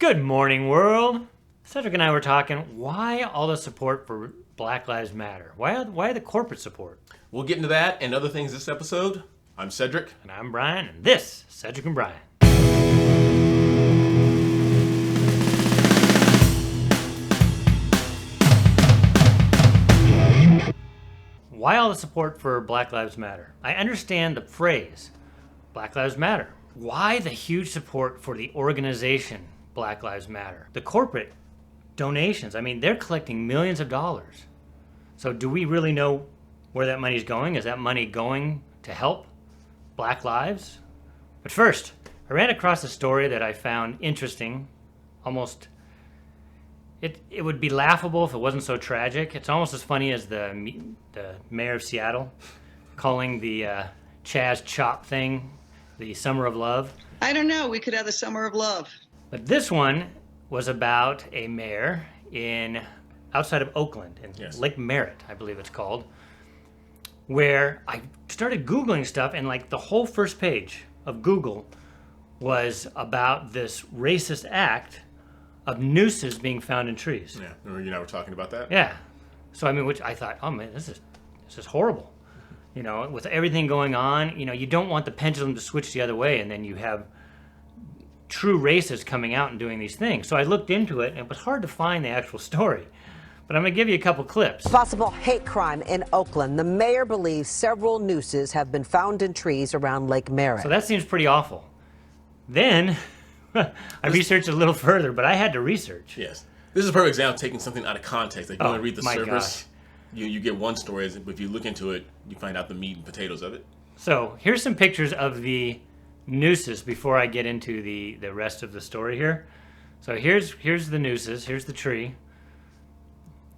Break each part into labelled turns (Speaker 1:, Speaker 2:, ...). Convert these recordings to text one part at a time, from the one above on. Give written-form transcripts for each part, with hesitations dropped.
Speaker 1: Good morning, world. Cedric and I were talking, why all the support for Black Lives Matter? Why the corporate support?
Speaker 2: We'll get into that and other things this episode. I'm Cedric.
Speaker 1: And I'm Brian, and this is Cedric and Brian. Why all the support for Black Lives Matter? I understand the phrase, Black Lives Matter. Why the huge support for the organization Black Lives Matter? The corporate donations, they're collecting millions of dollars. So do we really know where that money's going? Is that money going to help Black lives? But first, I ran across a story that I found interesting. Almost, it would be laughable if it wasn't so tragic. It's almost as funny as the mayor of Seattle calling the Chaz Chop thing the Summer of Love.
Speaker 3: I don't know. We could have the Summer of Love.
Speaker 1: But this one was about a mayor outside of Oakland, in Lake Merritt, I believe it's called, where I started Googling stuff, and like the whole first page of Google was about this racist act of nooses being found in trees.
Speaker 2: Yeah, remember you and I were talking about that?
Speaker 1: Yeah. So which I thought, oh man, this is horrible. You know, with everything going on, you don't want the pendulum to switch the other way, and then you have true racists coming out and doing these things. So I looked into it, and it was hard to find the actual story. But I'm going to give you a couple clips.
Speaker 4: Possible hate crime in Oakland. The mayor believes several nooses have been found in trees around Lake Merritt.
Speaker 1: So that seems pretty awful. Then I researched a little further, but I had to research.
Speaker 2: Yes. This is a perfect example of taking something out of context. Like you want to read the
Speaker 1: my
Speaker 2: surface,
Speaker 1: gosh.
Speaker 2: You get one story, but if you look into it, you find out the meat and potatoes of it.
Speaker 1: So here's some pictures of the nooses before I get into the rest of the story here. So here's the nooses. Here's the tree.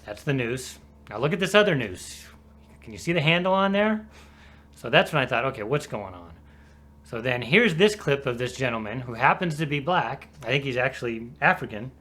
Speaker 1: That's the noose. Now look at this other noose. Can you see the handle on there? So that's when I thought, okay, what's going on? So then here's this clip of this gentleman who happens to be black. I think he's actually African.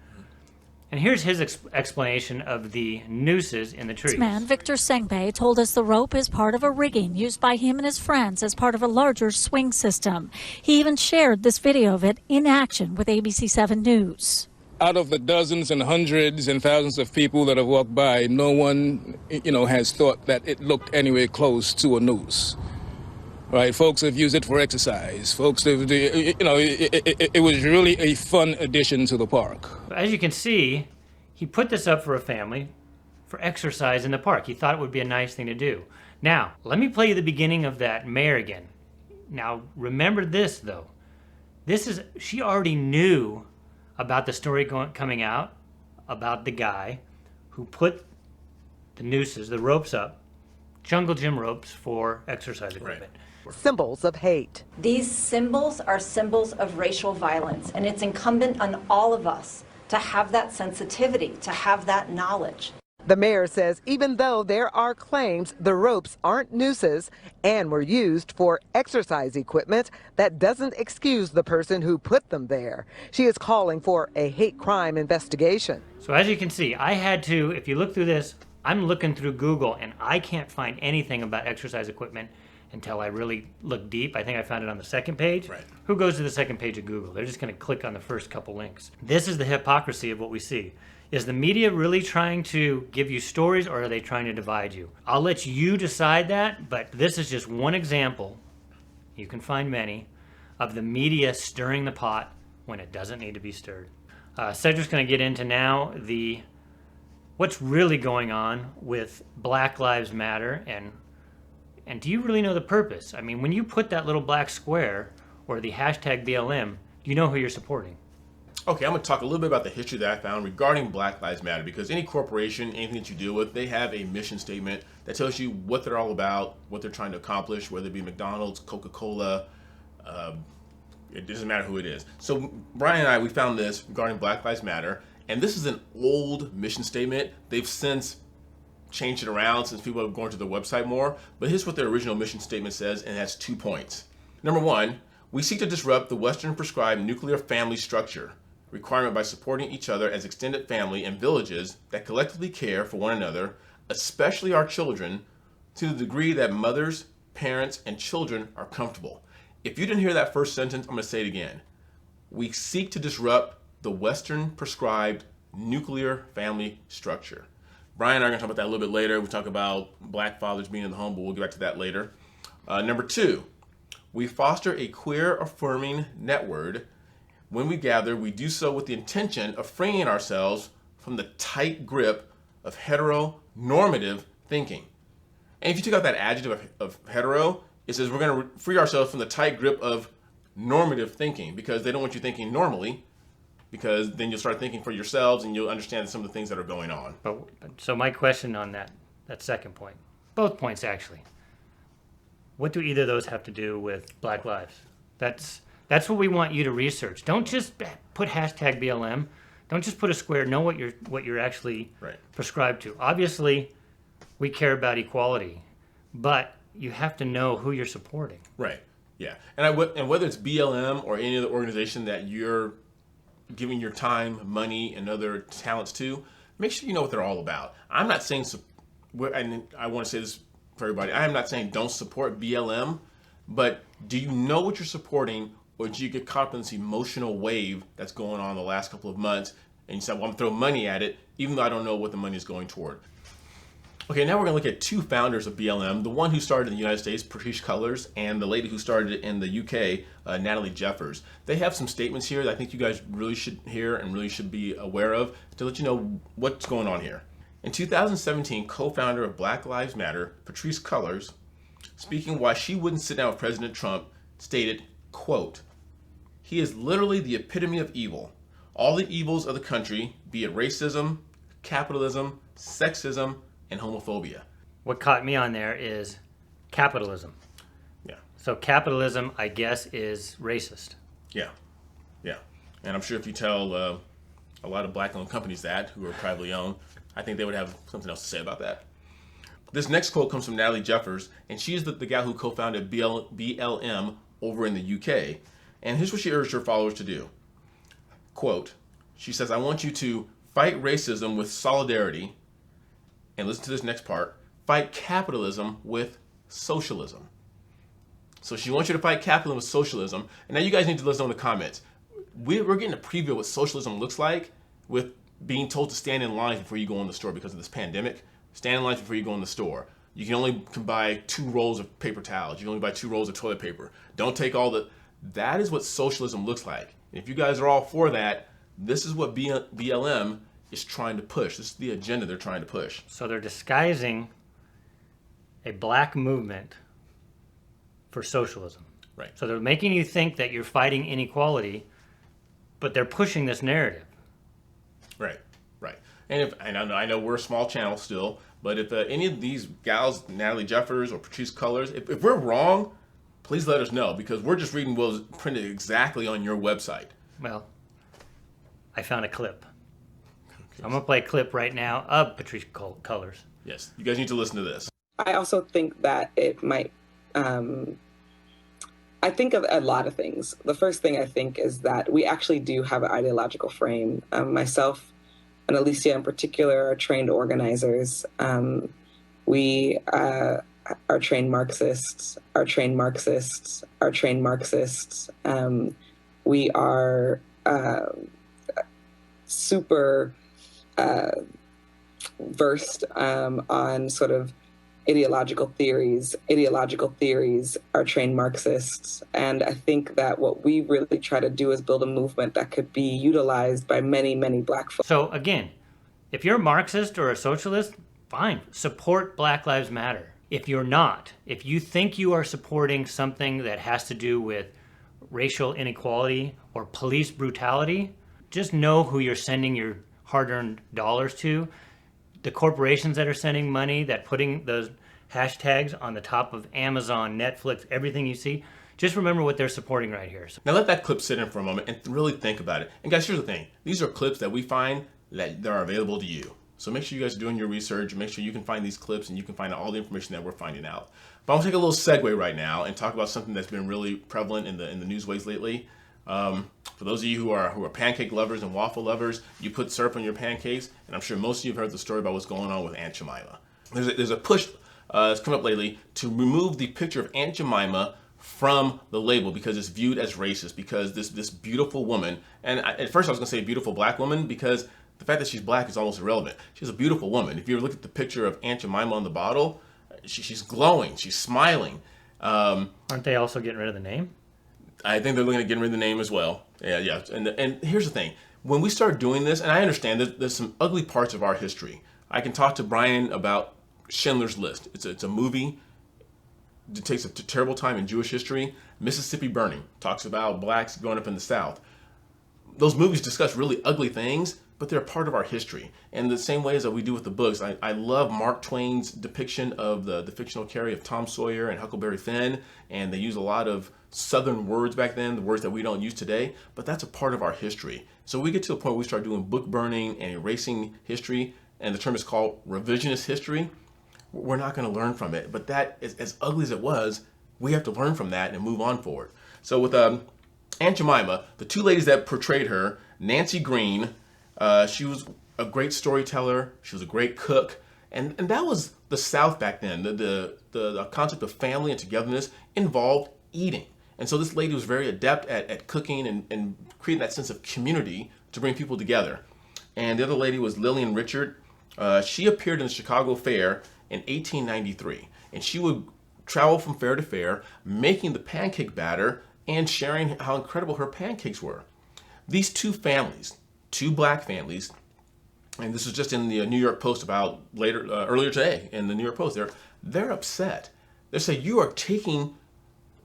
Speaker 1: And here's his explanation of the nooses in the trees.
Speaker 5: This man, Victor Sengbe, told us the rope is part of a rigging used by him and his friends as part of a larger swing system. He even shared this video of it in action with ABC7 News.
Speaker 6: Out of the dozens and hundreds and thousands of people that have walked by, no one, has thought that it looked anywhere close to a noose. Right, folks have used it for exercise. Folks have, it was really a fun addition to the park.
Speaker 1: As you can see, he put this up for a family for exercise in the park. He thought it would be a nice thing to do. Now, let me play you the beginning of that mayor again. Now, remember this though. She already knew about the story coming out about the guy who put the nooses, the ropes up, jungle gym ropes for exercise equipment.
Speaker 2: Right.
Speaker 4: Symbols of hate.
Speaker 7: These symbols are symbols of racial violence, and it's incumbent on all of us to have that sensitivity, to have that knowledge.
Speaker 4: The mayor says even though there are claims the ropes aren't nooses and were used for exercise equipment, that doesn't excuse the person who put them there. She is calling for a hate crime investigation.
Speaker 1: So as you can see, I had to, if you look through this, I'm looking through Google and I can't find anything about exercise equipment until I really look deep. I think I found it on the second page.
Speaker 2: Right.
Speaker 1: Who goes to the second page of Google? They're just going to click on the first couple links. This is the hypocrisy of what we see. Is the media really trying to give you stories, or are they trying to divide you? I'll let you decide that, but this is just one example, you can find many, of the media stirring the pot when it doesn't need to be stirred. Cedric's going to get into now what's really going on with Black Lives Matter, and do you really know the purpose? When you put that little black square or the hashtag BLM, do you know who you're supporting?
Speaker 2: Okay, I'm going to talk a little bit about the history that I found regarding Black Lives Matter, because any corporation, anything that you deal with, they have a mission statement that tells you what they're all about, what they're trying to accomplish, whether it be McDonald's, Coca-Cola, it doesn't matter who it is. So Brian and I, we found this regarding Black Lives Matter, and this is an old mission statement. They've since changed it around since people have gone to their website more, but here's what their original mission statement says, and it has 2 points. Number 1, we seek to disrupt the Western prescribed nuclear family structure requirement by supporting each other as extended family and villages that collectively care for one another, especially our children, to the degree that mothers, parents, and children are comfortable. If you didn't hear that first sentence, I'm going to say it again. We seek to disrupt the Western prescribed nuclear family structure. Brian and I are going to talk about that a little bit later. We talk about black fathers being in the home, but we'll get back to that later. Number 2, we foster a queer affirming network. When we gather, we do so with the intention of freeing ourselves from the tight grip of heteronormative thinking. And if you take out that adjective of hetero, it says we're going to free ourselves from the tight grip of normative thinking, because they don't want you thinking normally, because then you'll start thinking for yourselves and you'll understand some of the things that are going on.
Speaker 1: So my question on that second point, both points actually, what do either of those have to do with Black Lives? That's what we want you to research. Don't just put hashtag BLM. Don't just put a square. Know what you're actually prescribed to. Obviously, we care about equality, but you have to know who you're supporting.
Speaker 2: Right. Yeah. And whether it's BLM or any other organization that you're giving your time, money, and other talents to, make sure you know what they're all about. I'm not saying, and I want to say this for everybody, I am not saying don't support BLM, but do you know what you're supporting, or do you get caught up in this emotional wave that's going on the last couple of months, and you say, well, I'm going to throw money at it, even though I don't know what the money is going toward. Okay, now we're going to look at 2 founders of BLM, the one who started in the United States, Patrice Cullors, and the lady who started it in the UK, Natalie Jeffers. They have some statements here that I think you guys really should hear and really should be aware of to let you know what's going on here. In 2017, co-founder of Black Lives Matter, Patrice Cullors, speaking why she wouldn't sit down with President Trump, stated, quote, "He is literally the epitome of evil. All the evils of the country, be it racism, capitalism, sexism, and homophobia."
Speaker 1: What caught me on there is capitalism.
Speaker 2: Yeah.
Speaker 1: So capitalism, I guess, is racist.
Speaker 2: Yeah. Yeah. And I'm sure if you tell a lot of black-owned companies that, who are privately owned, I think they would have something else to say about that. This next quote comes from Natalie Jeffers, and she's the gal who co-founded BLM over in the UK. And here's what she urged her followers to do. Quote, she says, "I want you to fight racism with solidarity," and listen to this next part, "fight capitalism with socialism." So she wants you to fight capitalism with socialism. And now you guys need to listen to the comments. We're getting a preview of what socialism looks like with being told to stand in line before you go in the store because of this pandemic. Stand in line before you go in the store. You can only buy 2 rolls of paper towels. You can only buy 2 rolls of toilet paper. Don't take all the... That is what socialism looks like. And if you guys are all for that, this is what BLM is trying to push. This is the agenda they're trying to push.
Speaker 1: So they're disguising a black movement for socialism.
Speaker 2: Right.
Speaker 1: So they're making you think that you're fighting inequality, but they're pushing this narrative.
Speaker 2: Right, right. And I know we're a small channel still, but if any of these gals, Natalie Jeffers or Patrice Cullors, if we're wrong, please let us know, because we're just reading what was printed exactly on your website.
Speaker 1: Well, I found a clip. So I'm going to play a clip right now of Patrice Cullors.
Speaker 2: Yes, you guys need to listen to this.
Speaker 8: I also think that it might, I think of a lot of things. The first thing I think is that we actually do have an ideological frame. Myself and Alicia in particular are trained organizers. We are trained Marxists, we are super versed on sort of ideological theories are trained Marxists. And I think that what we really try to do is build a movement that could be utilized by many, many black folks.
Speaker 1: So again, if you're a Marxist or a socialist, fine, support Black Lives Matter. If you're not, if you think you are supporting something that has to do with racial inequality or police brutality, just know who you're sending your hard-earned dollars to. The corporations that are sending money, that putting those hashtags on the top of Amazon, Netflix, everything you see, just remember what they're supporting right here.
Speaker 2: Now let that clip sit in for a moment and really think about it. And guys, here's the thing. These are clips that we find that are available to you. So make sure you guys are doing your research, make sure you can find these clips and you can find all the information that we're finding out. But I'm gonna take a little segue right now and talk about something that's been really prevalent in the newsways lately. For those of you who are pancake lovers and waffle lovers, you put syrup on your pancakes, and I'm sure most of you have heard the story about what's going on with Aunt Jemima. There's a push that's come up lately to remove the picture of Aunt Jemima from the label because it's viewed as racist, because this beautiful woman, and at first I was going to say beautiful black woman because the fact that she's black is almost irrelevant. She's a beautiful woman. If you look at the picture of Aunt Jemima on the bottle, she's glowing, she's smiling.
Speaker 1: Aren't they also getting rid of the name?
Speaker 2: I think they're looking at getting rid of the name as well. Yeah. And here's the thing. When we start doing this, and I understand there's some ugly parts of our history. I can talk to Brian about Schindler's List. It's a movie. It takes a terrible time in Jewish history. Mississippi Burning talks about blacks growing up in the South. Those movies discuss really ugly things, but they're part of our history. And the same way as that we do with the books, I love Mark Twain's depiction of the fictional character of Tom Sawyer and Huckleberry Finn, and they use a lot of Southern words back then, the words that we don't use today, but that's a part of our history. So we get to a point where we start doing book burning and erasing history, and the term is called revisionist history. We're not going to learn from it, but that is, as ugly as it was, we have to learn from that and move on forward. So with Aunt Jemima, the two ladies that portrayed her, Nancy Green, she was a great storyteller, she was a great cook, and that was the South back then. The concept of family and togetherness involved eating. And so this lady was very adept at cooking and creating that sense of community to bring people together. And the other lady was Lillian Richard. She appeared in the Chicago Fair in 1893, and she would travel from fair to fair, making the pancake batter and sharing how incredible her pancakes were. These two families, two black families, and this was just in the New York Post about earlier today in the New York Post, they're upset. They say, you are taking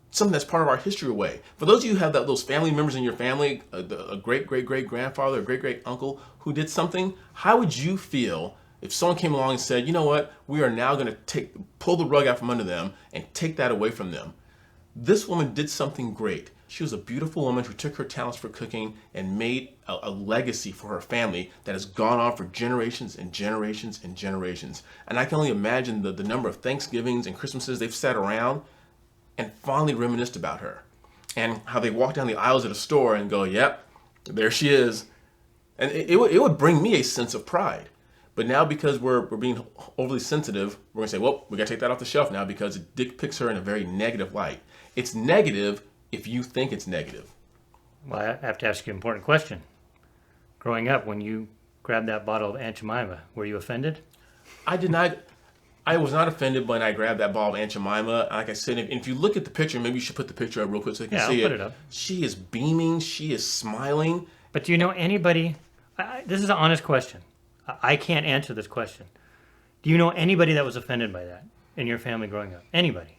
Speaker 2: something that's part of our history away. For those of you who have those family members in your family, a great-great-great-grandfather, a great-great-uncle who did something, how would you feel if someone came along and said, you know what, we are now going to pull the rug out from under them and take that away from them? This woman did something great. She was a beautiful woman who took her talents for cooking and made a legacy for her family that has gone on for generations and generations and generations. And I can only imagine the number of Thanksgivings and Christmases they've sat around and fondly reminisced about her. And how they walk down the aisles at a store and go, yep, there she is. And it would bring me a sense of pride. But now because we're being overly sensitive, we're going to say, well, we got to take that off the shelf now because it depicts her in a very negative light. It's negative if you think it's negative.
Speaker 1: Well, I have to ask you an important question. Growing up, when you grabbed that bottle of Aunt Jemima, were you offended?
Speaker 2: I did not. I was not offended when I grabbed that bottle of Aunt Jemima. Like I said, if you look at the picture, maybe you should put the picture up real quick so you can see it.
Speaker 1: I'll put it up.
Speaker 2: She is beaming. She is smiling.
Speaker 1: But do you know anybody? This is an honest question. I can't answer this question. Do you know anybody that was offended by that in your family growing up? Anybody?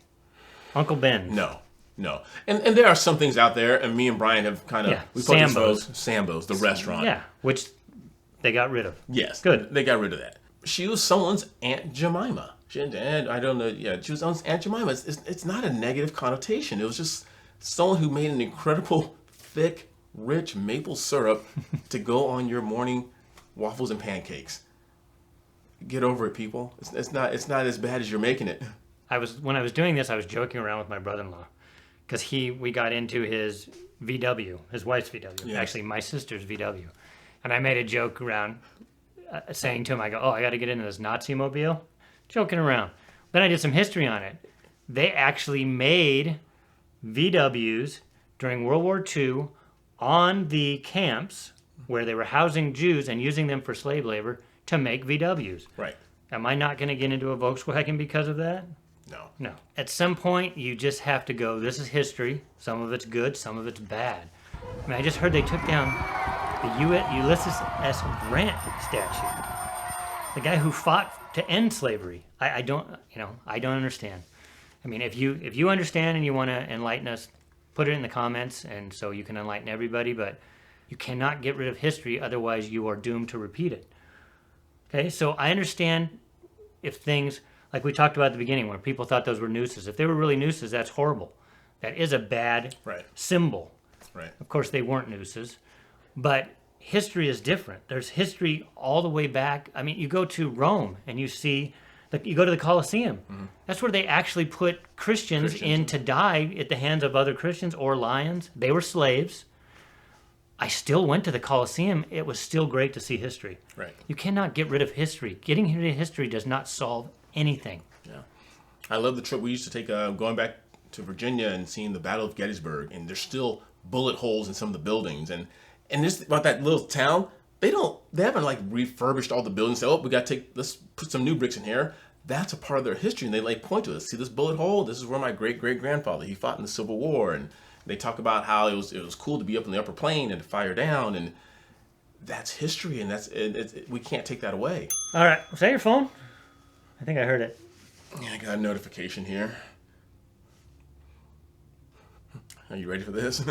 Speaker 1: Uncle Ben?
Speaker 2: No. And there are some things out there, and me and Brian have kind of... we Sambo's, the restaurant.
Speaker 1: Yeah, which they got rid of.
Speaker 2: Yes.
Speaker 1: Good.
Speaker 2: They got rid of that. She was someone's Aunt Jemima. I don't know. Yeah, she was someone's Aunt Jemima. It's not a negative connotation. It was just someone who made an incredible, thick, rich maple syrup to go on your morning waffles and pancakes. Get over it, people. It's not as bad as you're making it.
Speaker 1: When I was doing this, I was joking around with my brother-in-law because we got into his VW, his wife's VW,
Speaker 2: yes.
Speaker 1: Actually my sister's VW, and I made a joke around saying to him, I go, I got to get into this Nazi mobile, joking around. Then I did some history on it. They actually made VWs during World War II on the camps where they were housing Jews and using them for slave labor to make VWs.
Speaker 2: Right.
Speaker 1: Am I not going to get into a Volkswagen because of that? No. At some point, you just have to go, this is history. Some of it's good, some of it's bad. I mean, I just heard they took down the Ulysses S. Grant statue. The guy who fought to end slavery. I don't understand. I mean, if you understand and you want to enlighten us, put it in the comments, and so you can enlighten everybody, but you cannot get rid of history, otherwise you are doomed to repeat it. Okay, so I understand if things, like we talked about at the beginning, where people thought those were nooses. If they were really nooses, that's horrible. That is a bad symbol.
Speaker 2: Right.
Speaker 1: Of course, they weren't nooses, but history is different. There's history all the way back. I mean, you go to Rome and you see, you go to the Colosseum. Mm-hmm. That's where they actually put Christians in to die at the hands of other Christians or lions. They were slaves. I still went to the Colosseum. It was still great to see history.
Speaker 2: Right.
Speaker 1: You cannot get rid of history. Getting rid of history does not solve anything.
Speaker 2: Yeah. I love the trip we used to take going back to Virginia and seeing the Battle of Gettysburg, and there's still bullet holes in some of the buildings. And this about that little town, they haven't like refurbished all the buildings. Say, oh, let's put some new bricks in here. That's a part of their history, and they like point to it. See this bullet hole? This is where my great-great-grandfather, he fought in the Civil War. And they talk about how it was cool to be up in the upper plane and to fire down, and that's history, and we can't take that away.
Speaker 1: All right, was that your phone? I think I heard it.
Speaker 2: Yeah, I got a notification here. Are you ready for this?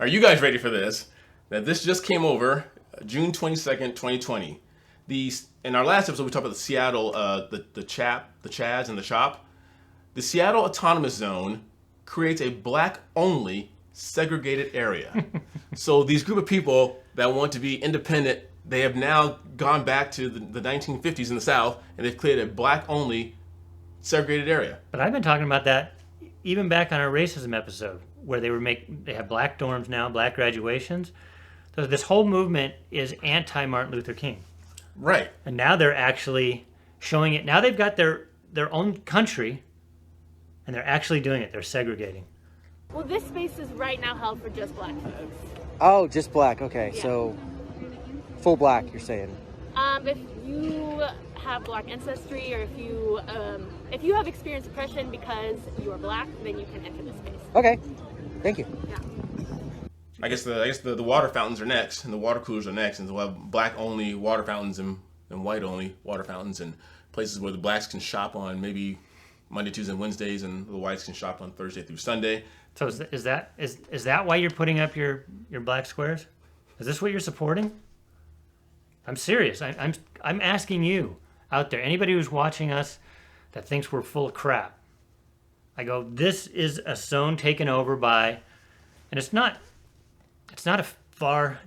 Speaker 2: Are you guys ready for this? Now, this just came over June 22nd, 2020. In our last episode, we talked about the Seattle, the Chads and the Shop. The Seattle Autonomous Zone creates a black-only segregated area. So these group of people that want to be independent, they have now gone back to the 1950s in the South, and they've created a black-only segregated area.
Speaker 1: But I've been talking about that even back on our racism episode, where they have black dorms now, black graduations. So this whole movement is anti-Martin Luther King.
Speaker 2: Right.
Speaker 1: And now they're actually showing it. Now they've got their own country, and they're actually doing it. They're segregating.
Speaker 9: Well, this space is right now held for just black folks.
Speaker 10: Oh, just black. Okay,
Speaker 9: Yeah.
Speaker 10: So full black, you're saying?
Speaker 9: If you have black ancestry, or if you have experienced oppression because you are black, then you can enter this space.
Speaker 10: Okay, thank you.
Speaker 9: Yeah.
Speaker 2: I guess the water fountains are next, and the water coolers are next, and we'll have black-only water fountains and white-only water fountains, and places where the blacks can shop on maybe Monday, Tuesday, and Wednesdays, and the whites can shop on Thursday through Sunday.
Speaker 1: So is that why you're putting up your black squares? Is this what you're supporting? I'm serious. I'm asking you out there, anybody who's watching us that thinks we're full of crap. I go, this is a zone taken over by, and it's not far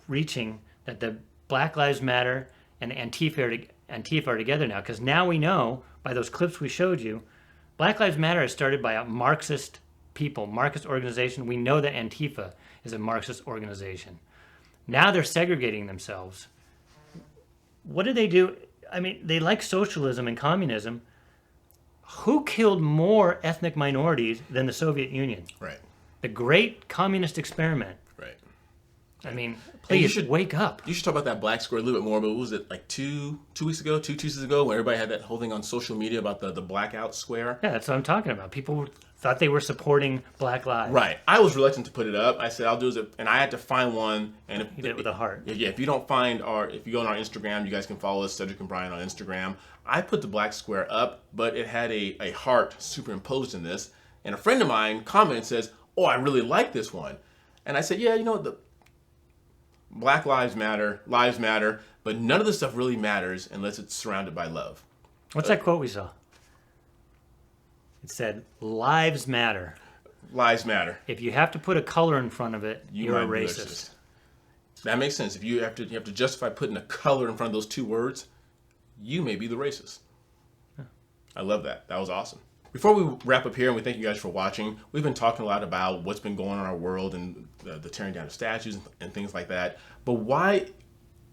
Speaker 1: reaching that the Black Lives Matter and Antifa are together now, because now we know by those clips we showed you, Black Lives Matter is started by a Marxist organization. We know that Antifa is a Marxist organization. Now they're segregating themselves. What do they do? I mean, they like socialism and communism. Who killed more ethnic minorities than the Soviet Union?
Speaker 2: Right.
Speaker 1: The great communist experiment.
Speaker 2: Right.
Speaker 1: I mean, please wake up.
Speaker 2: You should talk about that black square a little bit more, but what was it, like two Tuesdays ago, when everybody had that whole thing on social media about the blackout square?
Speaker 1: Yeah, that's what I'm talking about. People thought they were supporting Black Lives.
Speaker 2: Right. I was reluctant to put it up. I said, I'll do it, and I had to find one. And
Speaker 1: You did it with a heart.
Speaker 2: Yeah, if you don't find if you go on our Instagram, you guys can follow us, Cedric and Brian on Instagram. I put the black square up, but it had a heart superimposed in this. And a friend of mine commented and says, oh, I really like this one. And I said, yeah, the Black lives matter, but none of this stuff really matters unless it's surrounded by love.
Speaker 1: What's that quote we saw? It said, lives matter.
Speaker 2: Lives matter.
Speaker 1: If you have to put a color in front of it, you're a
Speaker 2: might be
Speaker 1: racist.
Speaker 2: That makes sense. If you have to justify putting a color in front of those two words, you may be the racist. Yeah. I love that. That was awesome. Before we wrap up here, and we thank you guys for watching, we've been talking a lot about what's been going on in our world and the tearing down of statues and things like that. But why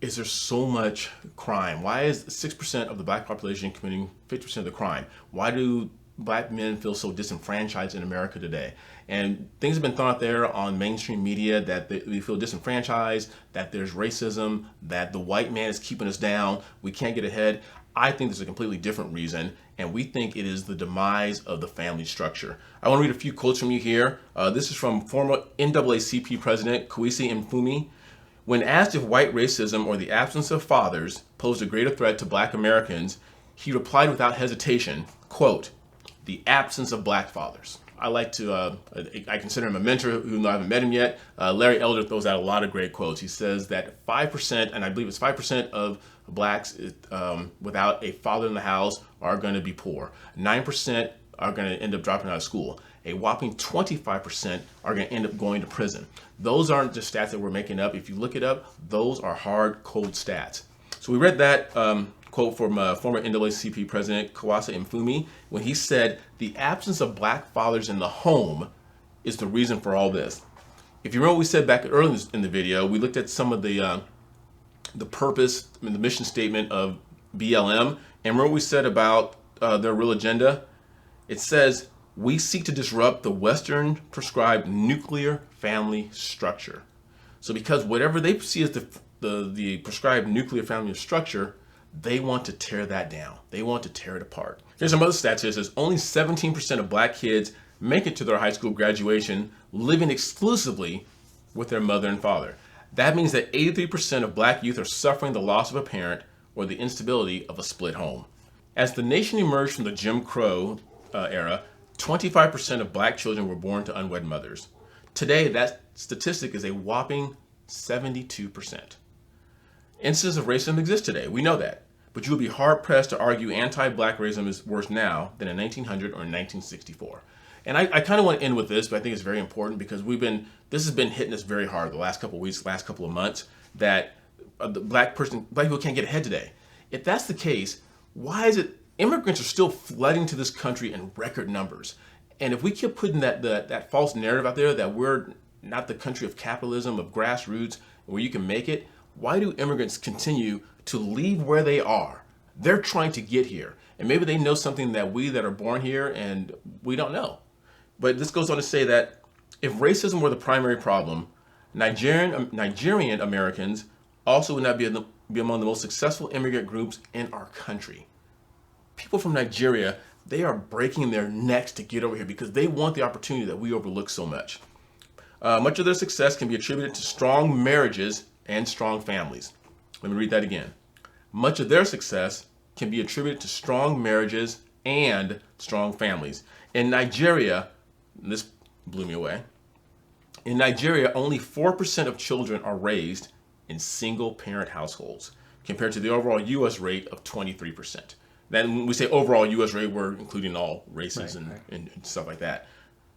Speaker 2: is there so much crime? Why is 6% of the black population committing 50% of the crime? Why do black men feel so disenfranchised in America today? And things have been thrown out there on mainstream media that we feel disenfranchised, that there's racism, that the white man is keeping us down, we can't get ahead. I think there's a completely different reason, and we think it is the demise of the family structure. I want to read a few quotes from you here. This is from former NAACP President Kwesi Mfumi. When asked if white racism or the absence of fathers posed a greater threat to black Americans, he replied without hesitation, quote, the absence of black fathers. I like to, I consider him a mentor, even though I haven't met him yet. Larry Elder throws out a lot of great quotes. He says that 5%, and I believe it's 5% of blacks without a father in the house are going to be poor. 9% are going to end up dropping out of school. A whopping 25% are going to end up going to prison. Those aren't just stats that we're making up. If you look it up, those are hard, cold stats. So we read that quote from former NAACP President Kwesi Mfumi when he said, the absence of black fathers in the home is the reason for all this. If you remember what we said back earlier in the video, we looked at some of the purpose, the mission statement of BLM, and remember what we said about their real agenda? It says, We seek to disrupt the Western prescribed nuclear family structure. So because whatever they see as the prescribed nuclear family structure, they want to tear that down. They want to tear it apart. Here's some other stats here. It says only 17% of black kids make it to their high school graduation living exclusively with their mother and father. That means that 83% of black youth are suffering the loss of a parent or the instability of a split home. As the nation emerged from the Jim Crow era, 25% of black children were born to unwed mothers. Today, that statistic is a whopping 72%. Instances of racism exist today, we know that, but you would be hard-pressed to argue anti-black racism is worse now than in 1900 or in 1964. And I kind of want to end with this, but I think it's very important because this has been hitting us very hard the last couple of weeks, last couple of months, that the black people can't get ahead today. If that's the case, why is it immigrants are still flooding to this country in record numbers? And if we keep putting that false narrative out there that we're not the country of capitalism, of grassroots, where you can make it, why do immigrants continue to leave where they are? They're trying to get here. And maybe they know something that we that are born here and we don't know. But this goes on to say that if racism were the primary problem, Nigerian Americans also would not be among the most successful immigrant groups in our country. People from Nigeria, they are breaking their necks to get over here because they want the opportunity that we overlook so much. Much of their success can be attributed to strong marriages and strong families. Let me read that again. Much of their success can be attributed to strong marriages and strong families. In Nigeria, and this blew me away, in Nigeria, only 4% of children are raised in single-parent households, compared to the overall U.S. rate of 23%. Then when we say overall U.S. rate, we're including all races and stuff like that.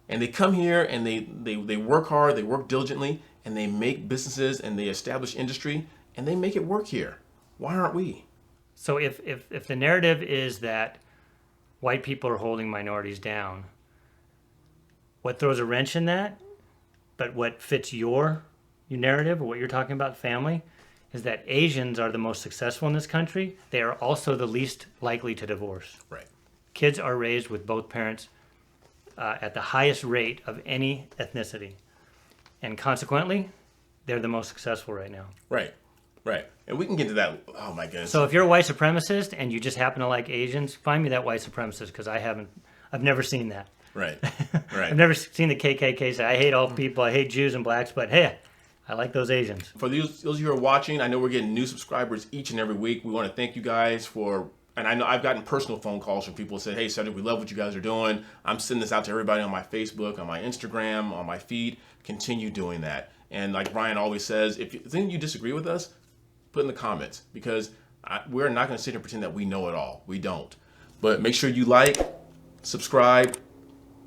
Speaker 2: And they come here and they work hard, they work diligently, and they make businesses and they establish industry, and they make it work here. Why aren't we?
Speaker 1: So if the narrative is that white people are holding minorities down, what throws a wrench in that, but what fits your narrative or what you're talking about, family, is that Asians are the most successful in this country. They are also the least likely to divorce.
Speaker 2: Right.
Speaker 1: Kids are raised with both parents at the highest rate of any ethnicity. And consequently, they're the most successful right now.
Speaker 2: Right. Right. And we can get to that. Oh, my goodness.
Speaker 1: So if you're a white supremacist and you just happen to like Asians, find me that white supremacist because I've never seen that.
Speaker 2: Right. Right.
Speaker 1: I've never seen the KKK say, I hate all people, I hate Jews and blacks, but hey, I like those Asians.
Speaker 2: For those of you who are watching, I know we're getting new subscribers each and every week. We want to thank you guys and I know I've gotten personal phone calls from people who say, hey, Cedric, we love what you guys are doing. I'm sending this out to everybody on my Facebook, on my Instagram, on my feed. Continue doing that. And like Brian always says, if you disagree with us, put in the comments because we're not going to sit here and pretend that we know it all. We don't. But make sure you like, subscribe,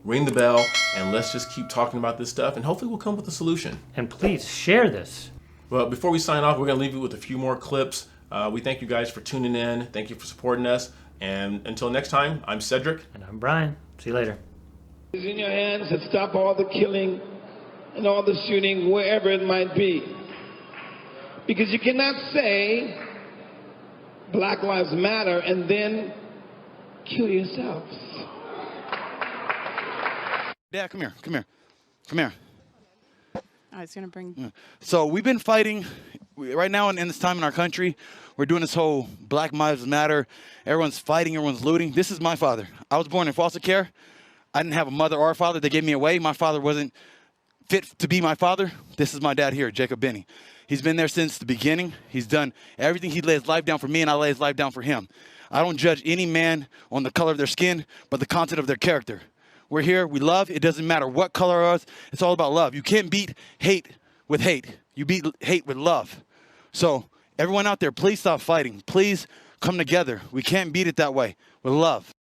Speaker 2: ring the bell, and let's just keep talking about this stuff, and hopefully we'll come up with a solution.
Speaker 1: And please share this.
Speaker 2: Well, before we sign off, we're going to leave you with a few more clips. We thank you guys for tuning in. Thank you for supporting us. And until next time, I'm Cedric.
Speaker 1: And I'm Brian. See you later.
Speaker 11: It's in your hands to stop all the killing and all the shooting, wherever it might be. Because you cannot say Black Lives Matter and then kill yourselves.
Speaker 12: Dad, come here, come here, come here.
Speaker 13: I was going to bring...
Speaker 12: So we've been fighting, right now in this time in our country, we're doing this whole Black Lives Matter. Everyone's fighting, everyone's looting. This is my father. I was born in foster care. I didn't have a mother or a father. They gave me away. My father wasn't fit to be my father. This is my dad here, Jacob Benny. He's been there since the beginning. He's done everything. He laid his life down for me, and I lay his life down for him. I don't judge any man on the color of their skin, but the content of their character. We're here, we love, it doesn't matter what color it is, it's all about love. You can't beat hate with hate. You beat hate with love. So everyone out there, please stop fighting. Please come together. We can't beat it that way with love.